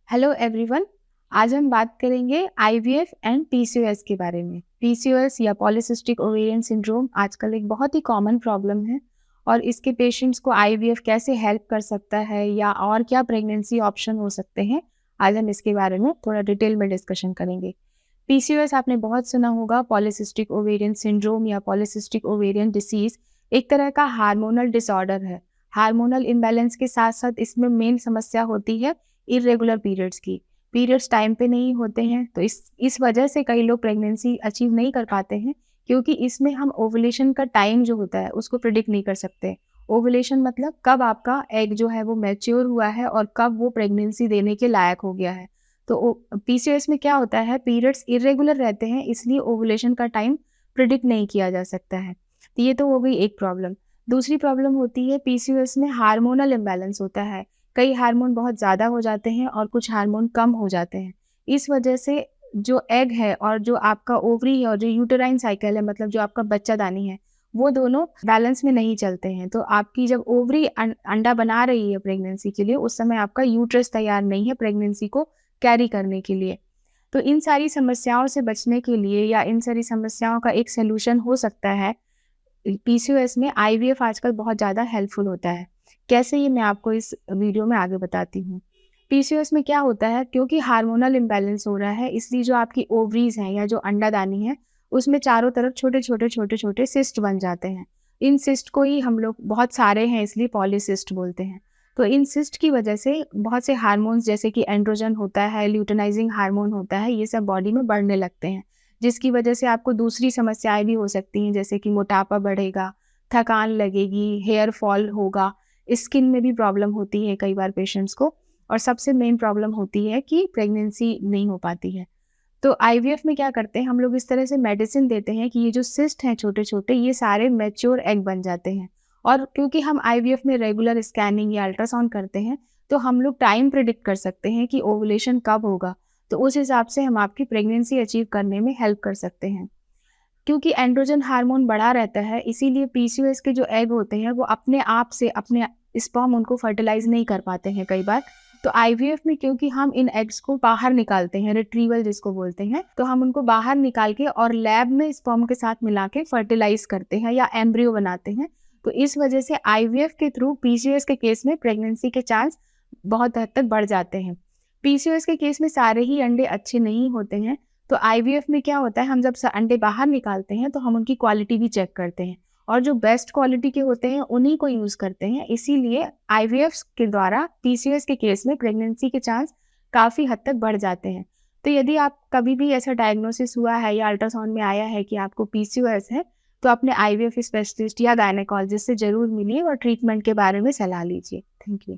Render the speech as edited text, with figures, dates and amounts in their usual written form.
Hello everyone. आज हम बात करेंगे आईवीएफ एंड पीसीओएस के बारे में। पीसीओएस या पॉलीसिस्टिक ओवेरियन सिंड्रोम आजकल एक बहुत ही कॉमन प्रॉब्लम है और इसके पेशेंट्स को आईवीएफ कैसे हेल्प कर सकता है या और क्या प्रेगनेंसी ऑप्शन हो सकते हैं, आज हम इसके बारे में थोड़ा डिटेल में डिस्कशन करेंगे। पीसीओएस आपने बहुत सुना होगा। पॉलीसिस्टिक ओवेरियन सिंड्रोम या पॉलीसिस्टिक ओवेरियन डिसीज एक तरह का हार्मोनल डिसऑर्डर है। हार्मोनल इम्बैलेंस के साथ साथ इसमें मेन समस्या होती है इर्रेगुलर पीरियड्स की। पीरियड्स टाइम पे नहीं होते हैं, तो इस वजह से कई लोग प्रेगनेंसी अचीव नहीं कर पाते हैं, क्योंकि इसमें हम ओवुलेशन का टाइम जो होता है उसको प्रिडिक्ट नहीं कर सकते। ओवुलेशन मतलब कब आपका एग जो है वो मैच्योर हुआ है और कब वो प्रेगनेंसी देने के लायक हो गया है। तो पीसीओएस में क्या होता है, पीरियड्स इर्रेगुलर रहते हैं, इसलिए ओवुलेशन का टाइम प्रिडिक्ट नहीं किया जा सकता है। तो ये तो हो गई एक प्रॉब्लम। दूसरी प्रॉब्लम होती है पीसीओएस में हार्मोनल इम्बैलेंस होता है। कई हार्मोन बहुत ज़्यादा हो जाते हैं और कुछ हार्मोन कम हो जाते हैं। इस वजह से जो एग है और जो आपका ओवरी है और जो यूटेराइन साइकिल है, मतलब जो आपका बच्चादानी है, वो दोनों बैलेंस में नहीं चलते हैं। तो आपकी जब ओवरी अंडा बना रही है प्रेगनेंसी के लिए, उस समय आपका यूट्रस तैयार नहीं है प्रेगनेंसी को कैरी करने के लिए। तो इन सारी समस्याओं से बचने के लिए या इन सारी समस्याओं का एक सलूशन हो सकता है पीसीओएस में आईवीएफ आजकल बहुत ज़्यादा हेल्पफुल होता है। कैसे, ये मैं आपको इस वीडियो में आगे बताती हूँ। पीसीओएस में क्या होता है, क्योंकि हार्मोनल इम्बैलेंस हो रहा है, इसलिए जो आपकी ओवरीज हैं या जो अंडादानी है, उसमें चारों तरफ छोटे-छोटे सिस्ट बन जाते हैं। इन सिस्ट को ही हम लोग, बहुत सारे हैं इसलिए पॉलीसिस्ट बोलते हैं। तो इन सिस्ट की वजह से बहुत से हार्मोन्स जैसे कि एंड्रोजन होता है, ल्यूटेनाइजिंग हार्मोन होता है, ये सब बॉडी में बढ़ने लगते हैं, जिसकी वजह से आपको दूसरी समस्याएं भी हो सकती हैं, जैसे कि मोटापा बढ़ेगा, थकान लगेगी, हेयर फॉल होगा, स्किन में भी प्रॉब्लम होती है कई बार पेशेंट्स को, और सबसे मेन प्रॉब्लम होती है कि प्रेगनेंसी नहीं हो पाती है। तो आईवीएफ में क्या करते हैं हम लोग, इस तरह से मेडिसिन देते हैं कि ये जो सिस्ट हैं छोटे-छोटे, ये सारे मैच्योर एग बन जाते हैं। और क्योंकि हम आईवीएफ में रेगुलर स्कैनिंग या अल्ट्रासाउंड करते हैं, तो हम लोग टाइम प्रिडिक्ट कर सकते हैं कि ओवुलेशन कब होगा। तो उस हिसाब से हम आपकी प्रेगनेंसी अचीव करने में हेल्प कर सकते हैं। क्योंकि एंड्रोजन हार्मोन बढ़ा रहता है, इसीलिए पीसीओएस के जो एग होते हैं वो अपने आप से अपने स्पर्म उनको फर्टिलाइज नहीं कर पाते हैं कई बार। तो आईवीएफ में क्योंकि हम इन एग्स को बाहर निकालते हैं, रिट्रीवल जिसको बोलते हैं, तो हम उनको बाहर निकाल के और लैब में स्पर्म के साथ मिला के फर्टिलाइज करते हैं या एम्ब्रियो बनाते हैं। तो इस वजह से आईवीएफ के थ्रू पीसीओएस के केस में प्रेगनेंसी के चांस बहुत हद तक बढ़ जाते हैं। पीसीओएस के केस में सारे ही अंडे अच्छे नहीं होते हैं, तो आईवीएफ में क्या होता है, हम जब अंडे बाहर निकालते हैं तो हम उनकी क्वालिटी भी चेक करते हैं, और जो बेस्ट क्वालिटी के होते हैं उन्हीं को यूज़ करते हैं। इसीलिए आईवीएफ के द्वारा पीसीओएस के केस में प्रेगनेंसी के चांस काफ़ी हद तक बढ़ जाते हैं। तो यदि आप कभी भी ऐसा डायग्नोसिस हुआ है या अल्ट्रासाउंड में आया है कि आपको पीसीओएस है, तो अपने आईवीएफ स्पेशलिस्ट या गायनेकोलॉजिस्ट से ज़रूर मिलिए और ट्रीटमेंट के बारे में सलाह लीजिए। Thank you.